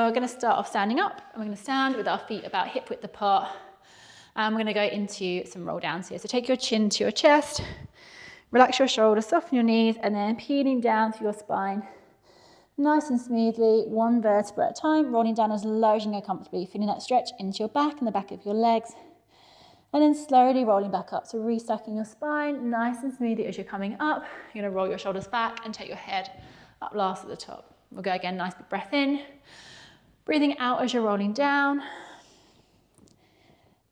we're going to start off standing up, and we're going to stand with our feet about hip width apart. And we're going to go into some roll downs here. So take your chin to your chest, relax your shoulders, soften your knees, and then peeling down through your spine. Nice and smoothly, one vertebra at a time, rolling down as low as you can go comfortably, feeling that stretch into your back and the back of your legs. And then slowly rolling back up. So restacking your spine, nice and smoothly as you're coming up. You're going to roll your shoulders back and take your head up last at the top. We'll go again, nice big breath in. Breathing out as you're rolling down.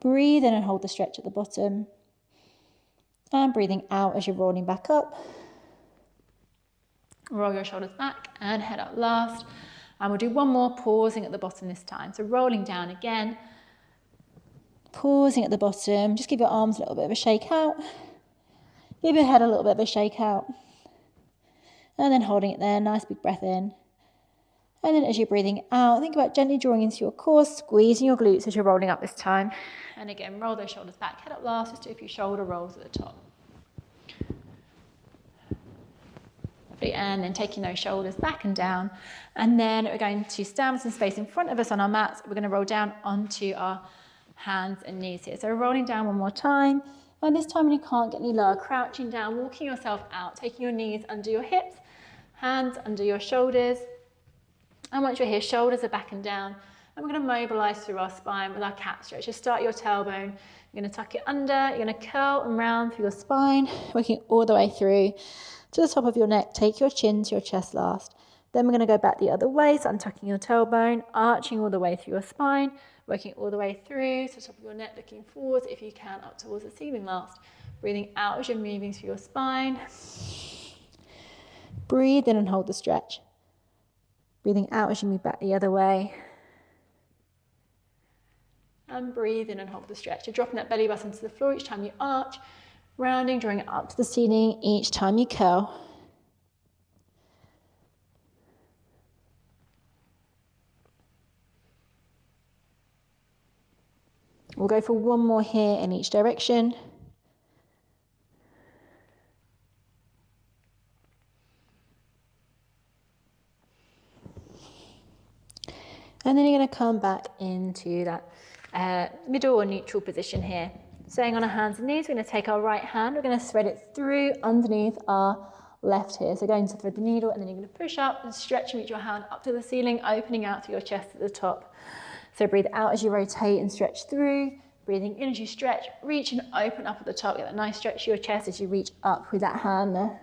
Breathe in and hold the stretch at the bottom. And breathing out as you're rolling back up. Roll your shoulders back and head up last. And we'll do one more, pausing at the bottom this time. So rolling down again. Pausing at the bottom. Just give your arms a little bit of a shake out. Give your head a little bit of a shake out. And then holding it there, nice big breath in. And then as you're breathing out, think about gently drawing into your core, squeezing your glutes as you're rolling up this time. And again, roll those shoulders back, head up last, just do a few shoulder rolls at the top. And then taking those shoulders back and down. And then we're going to stand with some space in front of us on our mats. We're going to roll down onto our hands and knees here. So rolling down one more time. And this time when you can't get any lower, crouching down, walking yourself out, taking your knees under your hips, hands under your shoulders. And once you're here, shoulders are back and down. And we're going to mobilize through our spine with our cat stretch. Just start your tailbone. You're going to tuck it under. You're going to curl and round through your spine, working all the way through to the top of your neck. Take your chin to your chest last. Then we're going to go back the other way. So untucking your tailbone, arching all the way through your spine, working all the way through to the top of your neck, looking forwards if you can, up towards the ceiling last. Breathing out as you're moving through your spine. Breathe in and hold the stretch. Breathing out as you move back the other way. And breathe in and hold the stretch. You're dropping that belly button to the floor each time you arch, rounding, drawing it up to the ceiling each time you curl. We'll go for one more here in each direction. And then you're going to come back into that middle or neutral position here. Staying on our hands and knees, we're going to take our right hand, we're going to thread it through underneath our left here. So going to thread the needle, and then you're going to push up and stretch and reach your hand up to the ceiling, opening out through your chest at the top. So breathe out as you rotate and stretch through. Breathing in as you stretch, reach and open up at the top. Get that nice stretch to your chest as you reach up with that hand there.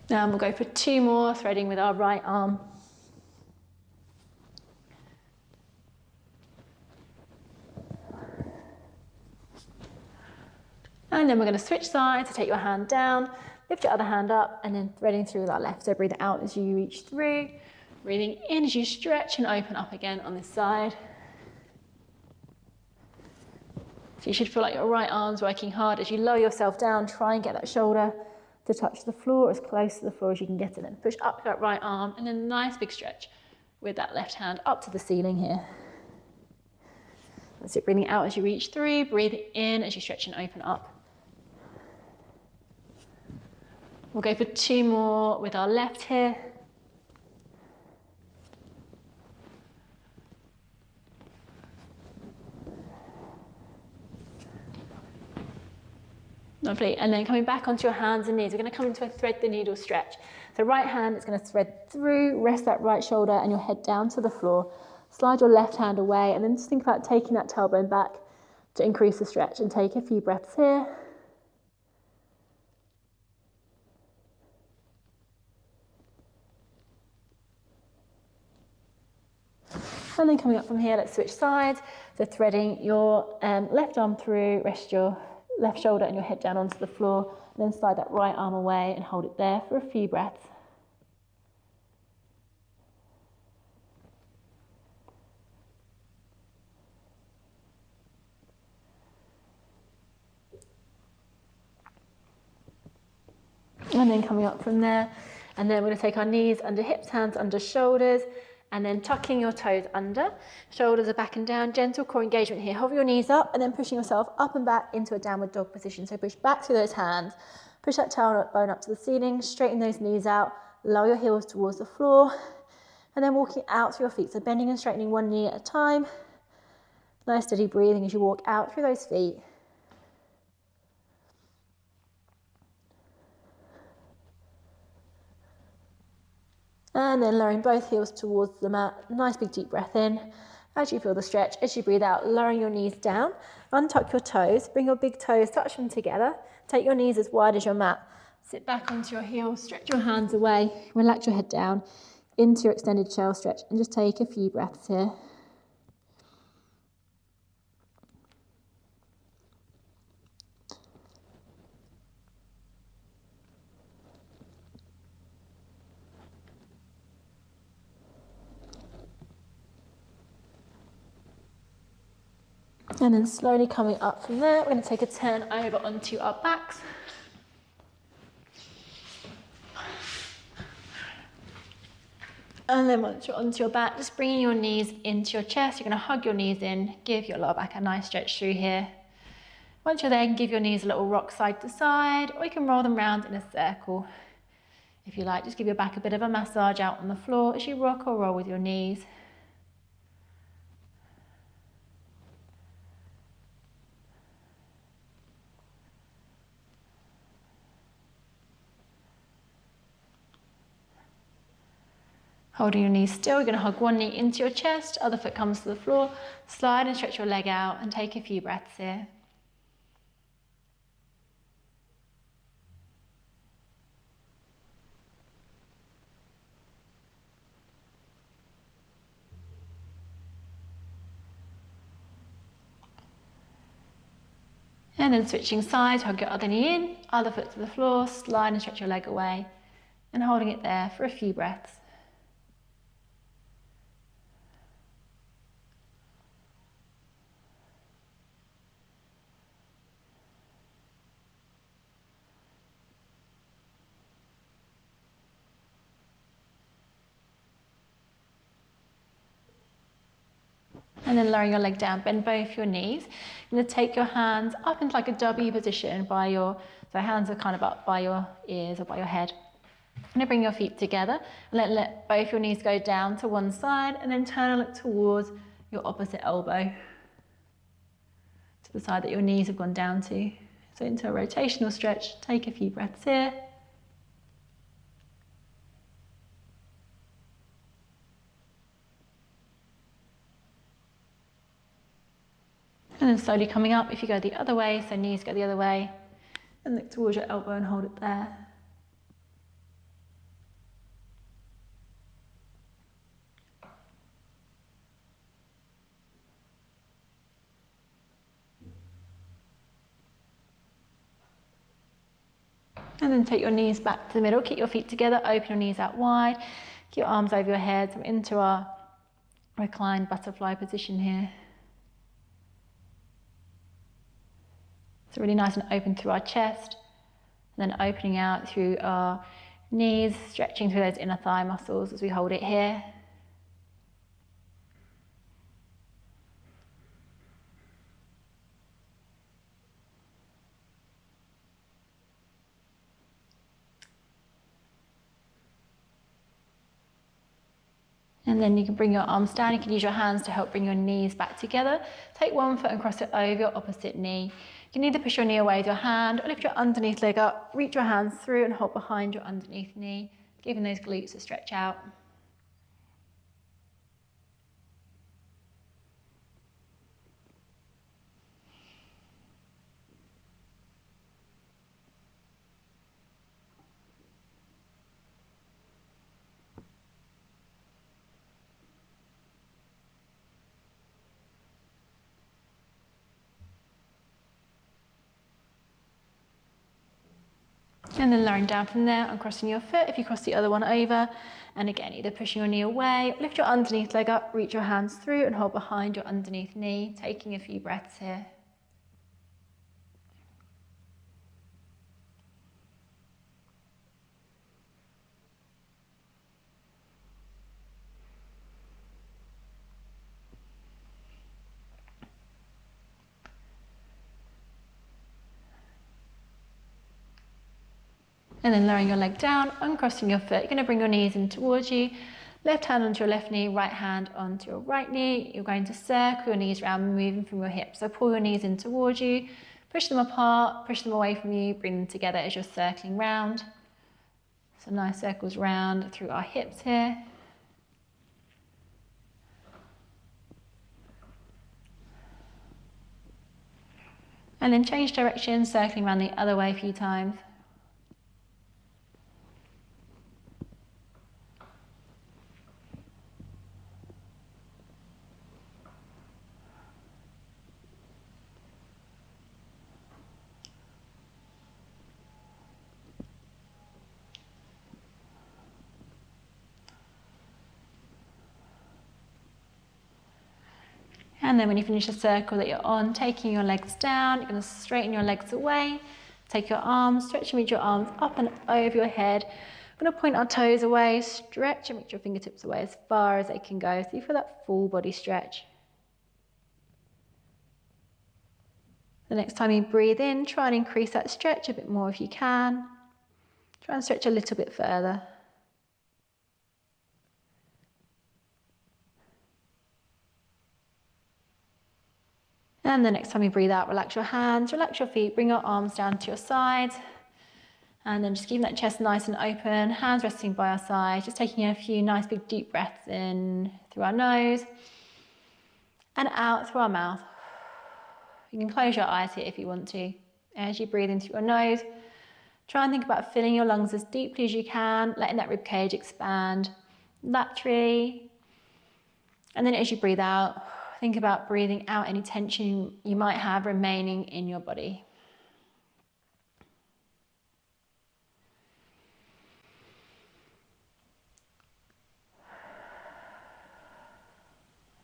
Now we'll go for two more, threading with our right arm. And then we're going to switch sides, so take your hand down, lift your other hand up, and then threading through with our left. So breathe out as you reach through, breathing in as you stretch and open up again on this side. So you should feel like your right arm's working hard. As you lower yourself down, try and get that shoulder to touch the floor, as close to the floor as you can get it. Then push up that right arm, and then a nice big stretch with that left hand up to the ceiling here. That's it, breathing out as you reach through, breathe in as you stretch and open up. We'll go for two more with our left here. Lovely, and then coming back onto your hands and knees, we're going to come into a thread the needle stretch. So right hand is going to thread through, rest that right shoulder and your head down to the floor. Slide your left hand away, and then just think about taking that tailbone back to increase the stretch, and take a few breaths here. And then coming up from here, let's switch sides. So threading your left arm through, rest your left shoulder and your head down onto the floor, and then slide that right arm away and hold it there for a few breaths. And then coming up from there, and then we're going to take our knees under hips, hands under shoulders, And then tucking your toes under, shoulders are back and down, gentle core engagement here. Hover your knees up and then pushing yourself up and back into a downward dog position. So push back through those hands, push that tailbone up to the ceiling, straighten those knees out, lower your heels towards the floor, and then walking out through your feet. So bending and straightening one knee at a time. Nice steady breathing as you walk out through those feet. And then lowering both heels towards the mat. Nice big deep breath in. As you feel the stretch, as you breathe out, lowering your knees down. Untuck your toes, bring your big toes, touch them together. Take your knees as wide as your mat. Sit back onto your heels, stretch your hands away, relax your head down into your extended shell stretch and just take a few breaths here. And then slowly coming up from there, we're going to take a turn over onto our backs. And then once you're onto your back, just bringing your knees into your chest. You're going to hug your knees in, give your lower back a nice stretch through here. Once you're there, you can give your knees a little rock side to side, or you can roll them round in a circle. If you like, just give your back a bit of a massage out on the floor as you rock or roll with your knees. Holding your knees still, you're going to hug one knee into your chest, other foot comes to the floor, slide and stretch your leg out and take a few breaths here. And then switching sides, hug your other knee in, other foot to the floor, slide and stretch your leg away, and holding it there for a few breaths. And then lowering your leg down, bend both your knees. You're going to take your hands up into like a W position so hands are kind of up by your ears or by your head. You're going to bring your feet together and let both your knees go down to one side and then turn and look towards your opposite elbow, to the side that your knees have gone down to. So into a rotational stretch, take a few breaths here. And then slowly coming up, if you go the other way, so knees go the other way, and look towards your elbow and hold it there. And then take your knees back to the middle, keep your feet together, open your knees out wide, keep your arms over your head, so into our Recline Butterfly position here. It's really nice and open through our chest, and then opening out through our knees, stretching through those inner thigh muscles as we hold it here. And then you can bring your arms down. You can use your hands to help bring your knees back together. Take one foot and cross it over your opposite knee. You can either push your knee away with your hand or lift your underneath leg up, reach your hands through and hold behind your underneath knee, giving those glutes a stretch out. And then lowering down from there and crossing your foot if you cross the other one over. And again, either pushing your knee away, lift your underneath leg up, reach your hands through and hold behind your underneath knee, taking a few breaths here. And then lowering your leg down, uncrossing your foot. You're going to bring your knees in towards you. Left hand onto your left knee, right hand onto your right knee. You're going to circle your knees around, moving from your hips. So pull your knees in towards you, push them apart, push them away from you, bring them together as you're circling round. So nice circles round through our hips here. And then change direction, circling around the other way a few times. And then when you finish the circle that you're on, taking your legs down, you're going to straighten your legs away. Take your arms, stretch and reach your arms up and over your head. We're going to point our toes away, stretch and reach your fingertips away as far as they can go. So you feel that full body stretch. The next time you breathe in, try and increase that stretch a bit more if you can. Try and stretch a little bit further. And the next time you breathe out, relax your hands, relax your feet, bring your arms down to your sides. And then just keeping that chest nice and open, hands resting by our sides, just taking a few nice big deep breaths in through our nose and out through our mouth. You can close your eyes here if you want to. As you breathe in through your nose, try and think about filling your lungs as deeply as you can, letting that rib cage expand laterally. And then as you breathe out, think about breathing out any tension you might have remaining in your body.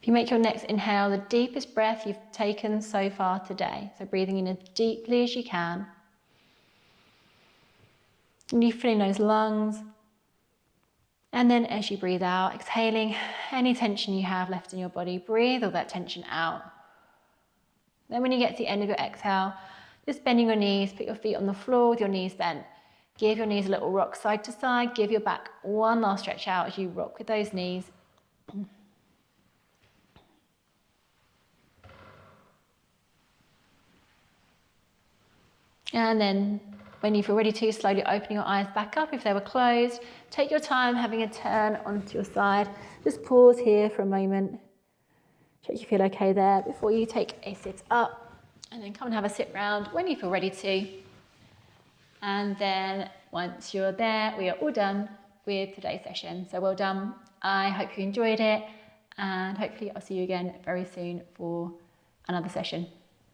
If you make your next inhale the deepest breath you've taken so far today, so breathing in as deeply as you can. And you filling those lungs. And then as you breathe out, exhaling any tension you have left in your body, breathe all that tension out. Then when you get to the end of your exhale, just bending your knees, put your feet on the floor with your knees bent. Give your knees a little rock side to side, give your back one last stretch out as you rock with those knees. And then when you feel ready to, slowly open your eyes back up if they were closed. Take your time having a turn onto your side. Just pause here for a moment. Check you feel okay there before you take a sit up. And then come and have a sit round when you feel ready to. And then once you're there, we are all done with today's session. So well done. I hope you enjoyed it. And hopefully I'll see you again very soon for another session.